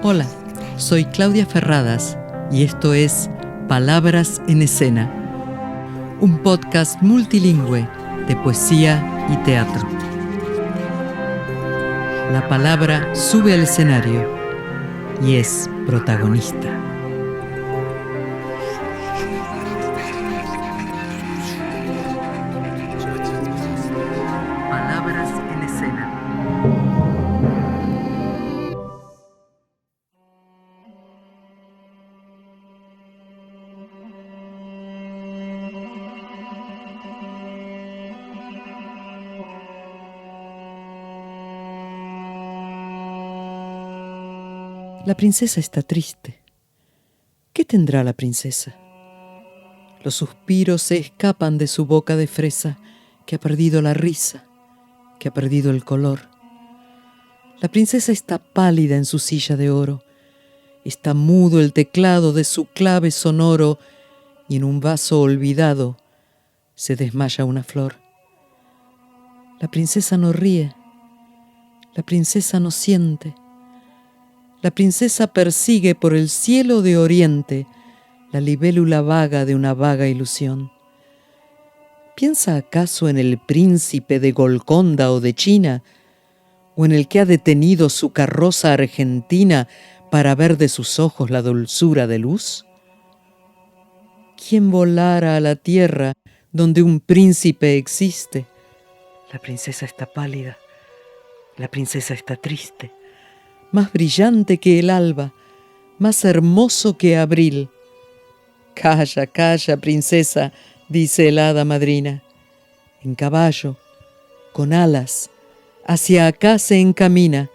Hola, soy Claudia Ferradas y esto es Palabras en Escena, un podcast multilingüe de poesía y teatro. La palabra sube al escenario y es protagonista. Palabras en Escena. La princesa está triste. ¿Qué tendrá la princesa? Los suspiros se escapan de su boca de fresa, que ha perdido la risa, que ha perdido el color. La princesa está pálida en su silla de oro. Está mudo el teclado de su clave sonoro y en un vaso olvidado se desmaya una flor. La princesa no ríe. La princesa no siente. La princesa persigue por el cielo de oriente la libélula vaga de una vaga ilusión. ¿Piensa acaso en el príncipe de Golconda o de China, o en el que ha detenido su carroza argentina para ver de sus ojos la dulzura de luz? ¿Quién volara a la tierra donde un príncipe existe? La princesa está pálida, la princesa está triste, más brillante que el alba, más hermoso que abril. Calla, calla, princesa, dice el hada madrina. En caballo, con alas, hacia acá se encamina,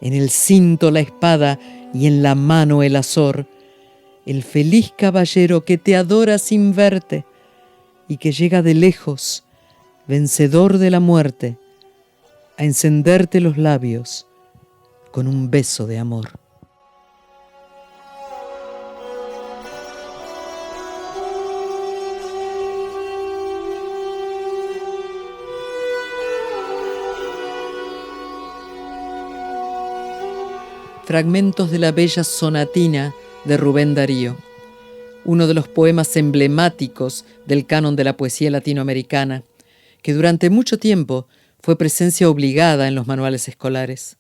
en el cinto la espada y en la mano el azor, el feliz caballero que te adora sin verte y que llega de lejos, vencedor de la muerte, a encenderte los labios con un beso de amor. Fragmentos de la bella sonatina de Rubén Darío, uno de los poemas emblemáticos del canon de la poesía latinoamericana, que durante mucho tiempo fue presencia obligada en los manuales escolares.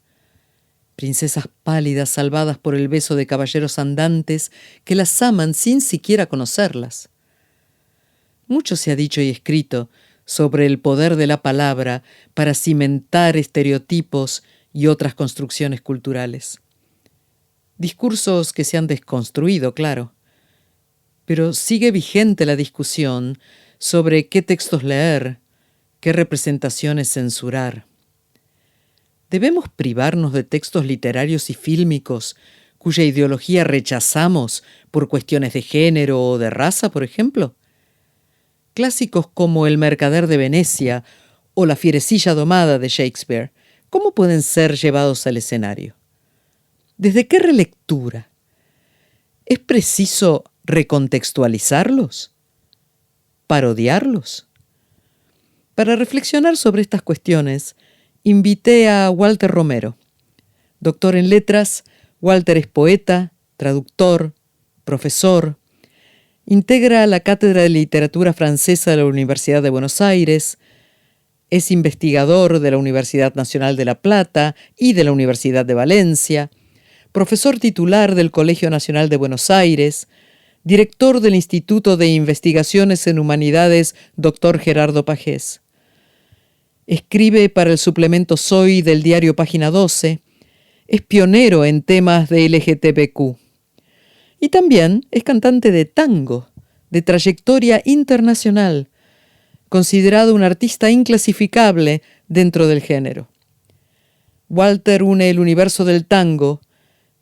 Princesas pálidas salvadas por el beso de caballeros andantes que las aman sin siquiera conocerlas. Mucho se ha dicho y escrito sobre el poder de la palabra para cimentar estereotipos y otras construcciones culturales. Discursos que se han desconstruido, claro, pero sigue vigente la discusión sobre qué textos leer, qué representaciones censurar. ¿Debemos privarnos de textos literarios y fílmicos cuya ideología rechazamos por cuestiones de género o de raza, por ejemplo? Clásicos como El mercader de Venecia o La fierecilla domada de Shakespeare, ¿cómo pueden ser llevados al escenario? ¿Desde qué relectura? ¿Es preciso recontextualizarlos? ¿Parodiarlos? Para reflexionar sobre estas cuestiones, invité a Walter Romero. Doctor en letras, Walter es poeta, traductor, profesor. Integra la Cátedra de Literatura Francesa de la Universidad de Buenos Aires. Es investigador de la Universidad Nacional de La Plata y de la Universidad de Valencia. Profesor titular del Colegio Nacional de Buenos Aires. Director del Instituto de Investigaciones en Humanidades Dr. Gerardo Pagés. Escribe para el suplemento Soy del diario Página 12, es pionero en temas de LGTBQ. Y también es cantante de tango, de trayectoria internacional, considerado un artista inclasificable dentro del género. Walter une el universo del tango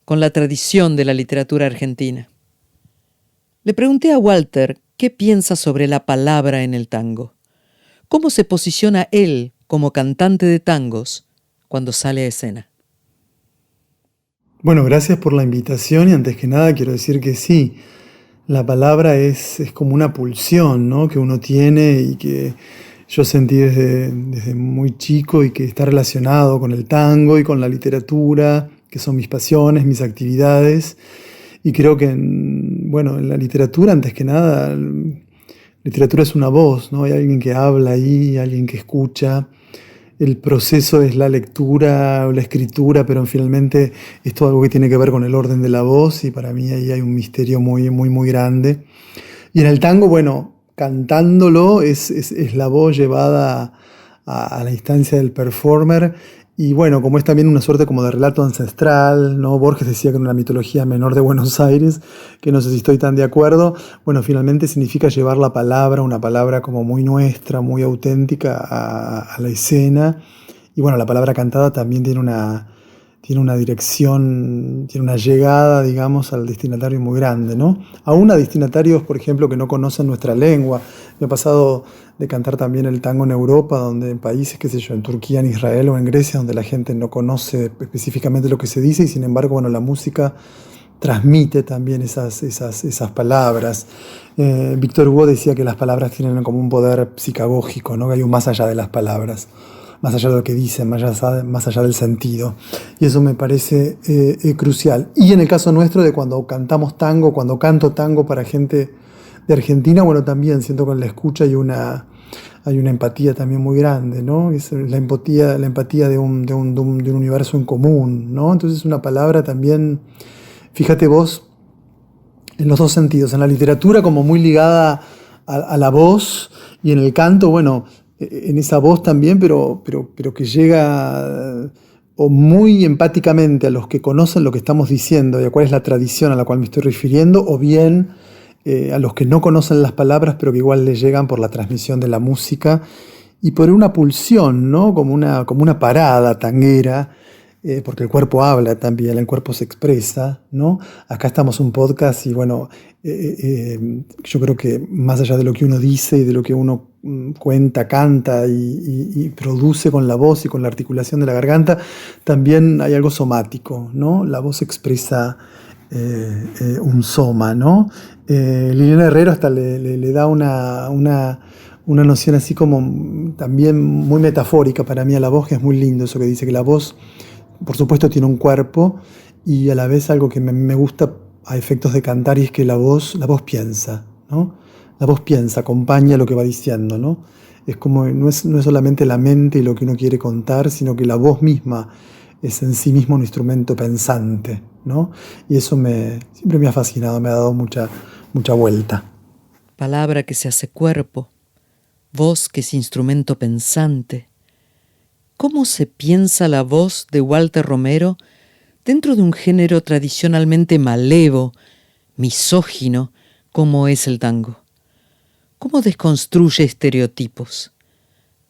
con la tradición de la literatura argentina. Le pregunté a Walter qué piensa sobre la palabra en el tango. ¿Cómo se posiciona él como cantante de tangos cuando sale a escena? Bueno, gracias por la invitación y antes que nada quiero decir que sí, la palabra es como una pulsión, ¿no?, que uno tiene y que yo sentí desde muy chico y que está relacionado con el tango y con la literatura que son mis pasiones, mis actividades. Y creo que en la literatura, antes que nada, literatura es una voz, ¿no? Hay alguien que habla ahí, alguien que escucha. El proceso es la lectura o la escritura, pero finalmente es todo algo que tiene que ver con el orden de la voz, y para mí ahí hay un misterio muy, muy, muy grande. Y en el tango, cantándolo es la voz llevada a la instancia del performer. Y como es también una suerte como de relato ancestral, ¿no? Borges decía que era una mitología menor de Buenos Aires, que no sé si estoy tan de acuerdo. Finalmente significa llevar la palabra, una palabra como muy nuestra, muy auténtica a la escena. Y la palabra cantada también tiene una dirección, tiene una llegada, digamos, al destinatario muy grande, ¿no? Aún a destinatarios, por ejemplo, que no conocen nuestra lengua. Me ha pasado de cantar también el tango en Europa, donde en países, qué sé yo, en Turquía, en Israel o en Grecia, donde la gente no conoce específicamente lo que se dice, y sin embargo, la música transmite también esas palabras. Víctor Hugo decía que las palabras tienen como un poder psicagógico, ¿no? Que hay un más allá de las palabras, más allá de lo que dicen, más allá del sentido. Y eso me parece crucial. Y en el caso nuestro, de cuando cantamos tango, cuando canto tango para gente de Argentina, también siento que en la escucha hay una empatía también muy grande, ¿no? Es la empatía de un universo en común, ¿no? Entonces una palabra también, fíjate vos, en los dos sentidos, en la literatura como muy ligada a la voz, y en el canto, en esa voz también, pero que llega o muy empáticamente a los que conocen lo que estamos diciendo y a cuál es la tradición a la cual me estoy refiriendo, o bien a los que no conocen las palabras, pero que igual les llegan por la transmisión de la música y por una pulsión, ¿no? Como una parada tanguera, porque el cuerpo habla también, el cuerpo se expresa, ¿no? Acá estamos un podcast y yo creo que más allá de lo que uno dice y de lo que uno cuenta, canta y produce con la voz y con la articulación de la garganta, también hay algo somático, ¿no? La voz expresa un soma, ¿no? Liliana Herrero hasta le da una noción así como también muy metafórica para mí a la voz, que es muy lindo eso que dice, que la voz, por supuesto, tiene un cuerpo, y a la vez algo que me gusta a efectos de cantar, y es que la voz piensa, ¿no? La voz piensa, acompaña lo que va diciendo, ¿no? Es como, no es solamente la mente y lo que uno quiere contar, sino que la voz misma es en sí mismo un instrumento pensante, ¿no? Y eso siempre me ha fascinado, me ha dado mucha vuelta. Palabra que se hace cuerpo, voz que es instrumento pensante. ¿Cómo se piensa la voz de Walter Romero dentro de un género tradicionalmente malevo, misógino, como es el tango? ¿Cómo desconstruye estereotipos?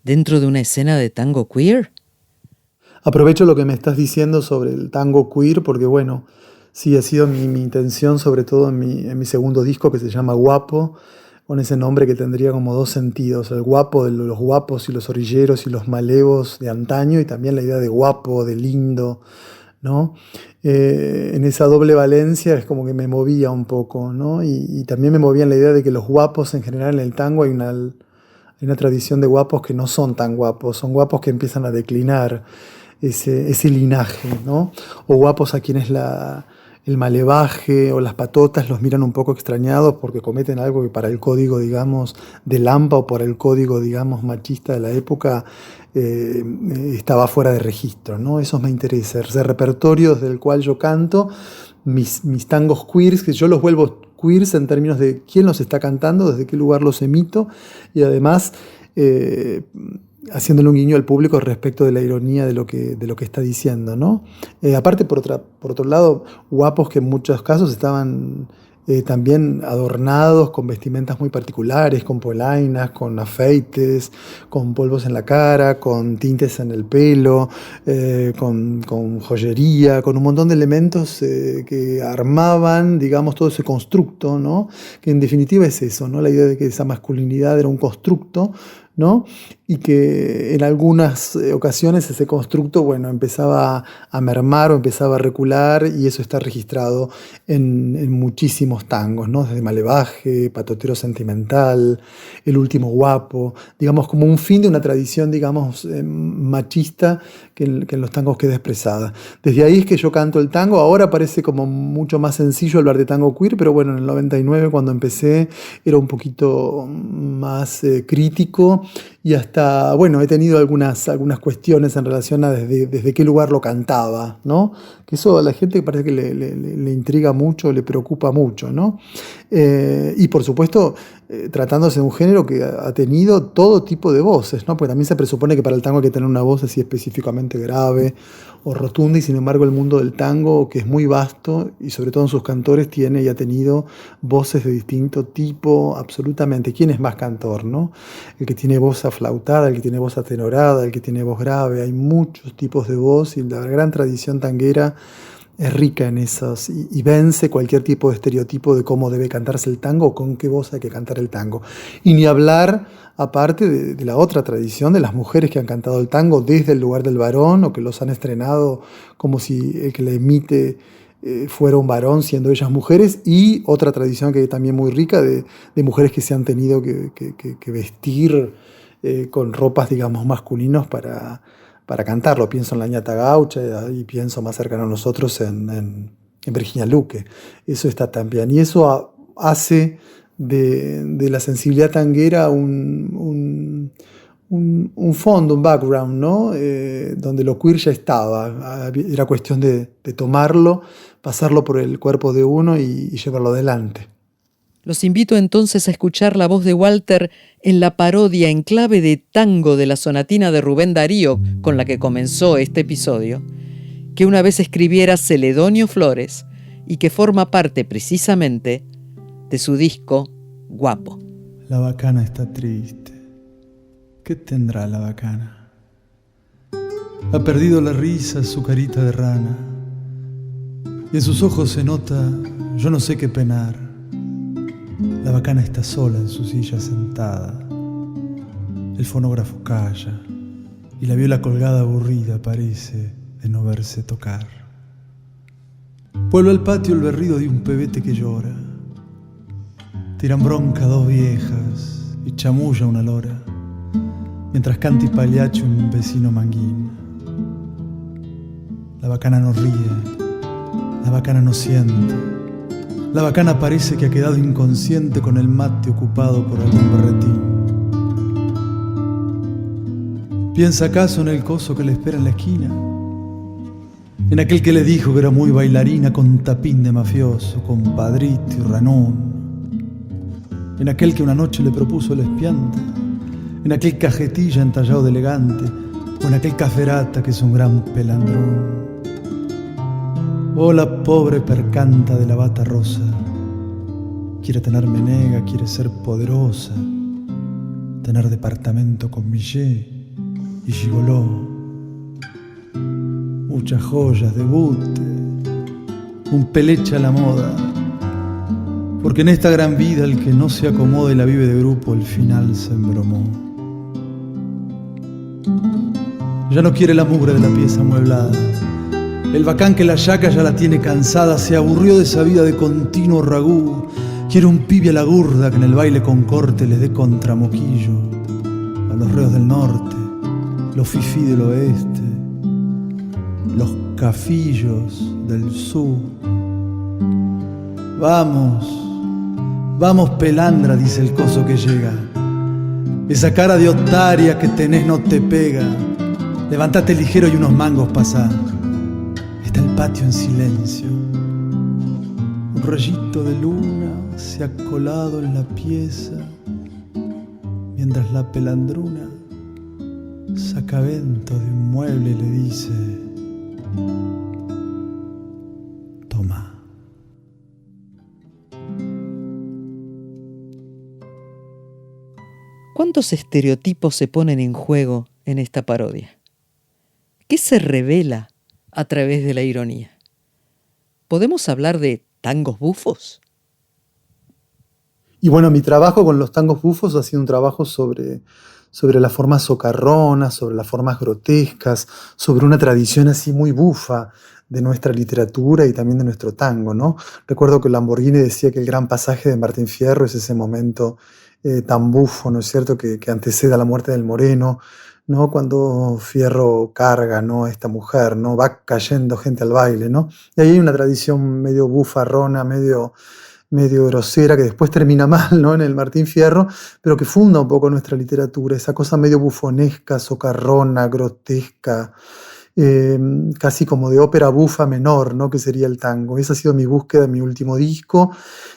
¿Dentro de una escena de tango queer? Aprovecho lo que me estás diciendo sobre el tango queer, porque sí ha sido mi intención, sobre todo en mi segundo disco, que se llama Guapo, con ese nombre que tendría como dos sentidos: el guapo de los guapos y los orilleros y los malevos de antaño, y también la idea de guapo, de lindo, ¿no? En esa doble valencia es como que me movía un poco, ¿no? Y también me movía en la idea de que los guapos en general en el tango hay una tradición de guapos que no son tan guapos, son guapos que empiezan a declinar ese linaje, ¿no? O guapos a quienes el malevaje o las patotas los miran un poco extrañados porque cometen algo que para el código, digamos, de Lampa, o por el código, digamos, machista de la época, estaba fuera de registro, ¿no? Eso me interesa, ese repertorio desde el cual yo canto mis tangos queers, que yo los vuelvo queers en términos de quién los está cantando, desde qué lugar los emito, y además haciéndole un guiño al público respecto de la ironía de lo que está diciendo, ¿no? Aparte, por otro lado, guapos que en muchos casos estaban también adornados con vestimentas muy particulares, con polainas, con afeites, con polvos en la cara, con tintes en el pelo, con joyería, con un montón de elementos que armaban, digamos, todo ese constructo, ¿no? Que en definitiva es eso, ¿no? La idea de que esa masculinidad era un constructo, ¿no? Y que en algunas ocasiones ese constructo, bueno, empezaba a mermar o empezaba a recular, y eso está registrado en muchísimos tangos, ¿no? Desde Malevaje, Patotero Sentimental, El Último Guapo, digamos, como un fin de una tradición, digamos, machista que en los tangos queda expresada. Desde ahí es que yo canto el tango. Ahora parece como mucho más sencillo hablar de tango queer, pero bueno, en el 99 cuando empecé era un poquito más crítico, y hasta, bueno, he tenido algunas cuestiones en relación a desde qué lugar lo cantaba, ¿no? Que eso a la gente parece que le intriga mucho, le preocupa mucho, ¿no? Y por supuesto, tratándose de un género que ha tenido todo tipo de voces, ¿no? Porque también se presupone que para el tango hay que tener una voz así específicamente grave o rotunda, y sin embargo el mundo del tango, que es muy vasto, y sobre todo en sus cantores, tiene y ha tenido voces de distinto tipo, absolutamente. ¿Quién es más cantor, no? El que tiene voz aflautada, el que tiene voz atenorada, el que tiene voz grave. Hay muchos tipos de voz, y la gran tradición tanguera es rica en esos, y vence cualquier tipo de estereotipo de cómo debe cantarse el tango o con qué voz hay que cantar el tango. Y ni hablar, aparte, de la otra tradición de las mujeres que han cantado el tango desde el lugar del varón, o que los han estrenado como si el que le emite fuera un varón, siendo ellas mujeres. Y otra tradición que también muy rica de mujeres que se han tenido que vestir con ropas, digamos, masculinos para cantarlo. Pienso en la ñata gaucha, y pienso más cercano a nosotros en Virginia Luque. Eso está también. Y eso hace de la sensibilidad tanguera un fondo, un background, ¿no? Donde lo queer ya estaba. Era cuestión de tomarlo, pasarlo por el cuerpo de uno y llevarlo adelante. Los invito entonces a escuchar la voz de Walter en la parodia en clave de tango de la sonatina de Rubén Darío, con la que comenzó este episodio, que una vez escribiera Celedonio Flores y que forma parte precisamente de su disco Guapo. La bacana está triste. ¿Qué tendrá la bacana? Ha perdido la risa, su carita de rana, y en sus ojos se nota, yo no sé qué penar. La bacana está sola en su silla sentada. El fonógrafo calla, y la viola colgada aburrida parece de no verse tocar. Vuelve al patio el berrido de un pebete que llora. Tiran bronca dos viejas y chamulla una lora, mientras canta y paliache un vecino manguín. La bacana no ríe, la bacana no siente. La bacana parece que ha quedado inconsciente con el mate ocupado por algún berretín. ¿Piensa acaso en el coso que le espera en la esquina? En aquel que le dijo que era muy bailarina, con tapín de mafioso, compadrito y ranón. En aquel que una noche le propuso el espiante, en aquel cajetilla entallado de elegante, o en aquel caferata que es un gran pelandrón. Oh, la pobre percanta de la bata rosa, quiere tener menega, quiere ser poderosa, tener departamento con millet y gigoló, muchas joyas de bute, un pelecha a la moda, porque en esta gran vida el que no se acomoda y la vive de grupo, el final se embromó. Ya no quiere la mugre de la pieza amueblada. El bacán que la yaca ya la tiene cansada, se aburrió de esa vida de continuo ragú. Quiere un pibe a la gurda que en el baile con corte les dé contramoquillo a los reos del norte, los fifí del oeste, los cafillos del sur. Vamos, vamos pelandra, dice el coso que llega. Esa cara de otaria que tenés no te pega. Levantate ligero y unos mangos pasá. Está el patio en silencio. Un rayito de luna se ha colado en la pieza, mientras la pelandruna saca vento de un mueble y le dice: toma. ¿Cuántos estereotipos se ponen en juego en esta parodia? ¿Qué se revela a través de la ironía? ¿Podemos hablar de tangos bufos? Y bueno, mi trabajo con los tangos bufos ha sido un trabajo sobre sobre las formas socarronas, sobre las formas grotescas, sobre una tradición así muy bufa de nuestra literatura y también de nuestro tango, ¿no? Recuerdo que Lamborghini decía que el gran pasaje de Martín Fierro es ese momento tan bufo, ¿no es cierto?, que antecede a la muerte del Moreno, ¿no? Cuando Fierro carga, ¿no?, a esta mujer, ¿no? Va cayendo gente al baile, ¿no? Y ahí hay una tradición medio bufarrona, medio grosera, que después termina mal, ¿no?, en el Martín Fierro, pero que funda un poco nuestra literatura, esa cosa medio bufonesca, socarrona, grotesca, casi como de ópera bufa menor, ¿no?, que sería el tango. Esa ha sido mi búsqueda en mi último disco,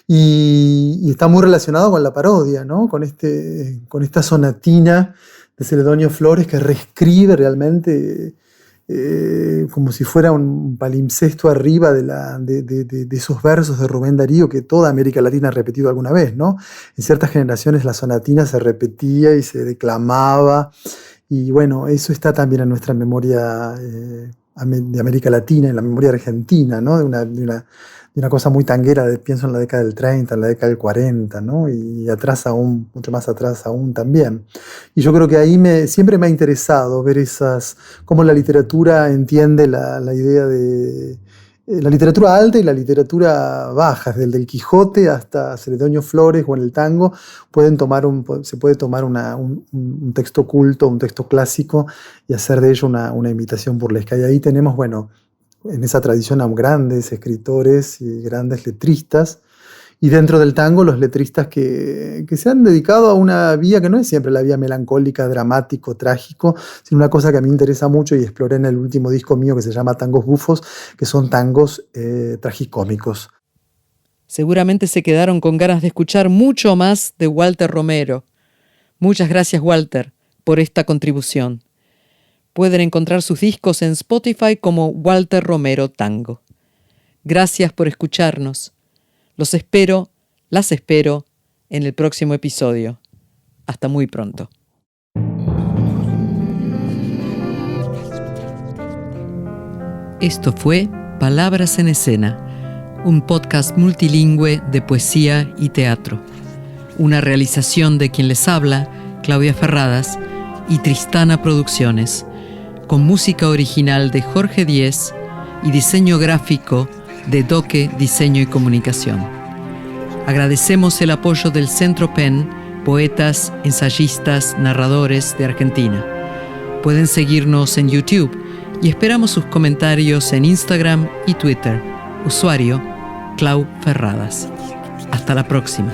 y está muy relacionado con la parodia, ¿no?, con esta sonatina de Celedonio Flores, que reescribe realmente como si fuera un palimpsesto arriba de esos versos de Rubén Darío que toda América Latina ha repetido alguna vez, ¿no? En ciertas generaciones la sonatina se repetía y se declamaba, y bueno, eso está también en nuestra memoria de América Latina, en la memoria argentina, ¿no? De una cosa muy tanguera, pienso en la década del 30, en la década del 40, ¿no? Y atrás aún, mucho más atrás aún también. Y yo creo que ahí siempre me ha interesado ver cómo la literatura entiende la idea de la literatura alta y la literatura baja, desde el del Quijote hasta Celedonio Flores o en el tango, se puede tomar un texto culto, un texto clásico, y hacer de ello una imitación burlesca. Y ahí tenemos, bueno, en esa tradición a grandes escritores y grandes letristas, y dentro del tango los letristas que se han dedicado a una vía que no es siempre la vía melancólica, dramático, trágico, sino una cosa que a mí me interesa mucho y exploré en el último disco mío que se llama Tangos Bufos, que son tangos tragicómicos. Seguramente se quedaron con ganas de escuchar mucho más de Walter Romero. Muchas gracias, Walter, por esta contribución. Pueden encontrar sus discos en Spotify como Walter Romero Tango. Gracias por escucharnos. Las espero en el próximo episodio. Hasta muy pronto. Esto fue Palabras en Escena, un podcast multilingüe de poesía y teatro. Una realización de quien les habla, Claudia Ferradas, y Tristana Producciones, con música original de Jorge Díez y diseño gráfico de Doque Diseño y Comunicación. Agradecemos el apoyo del Centro PEN, poetas, ensayistas, narradores de Argentina. Pueden seguirnos en YouTube y esperamos sus comentarios en Instagram y Twitter. Usuario, Clau Ferradas. Hasta la próxima.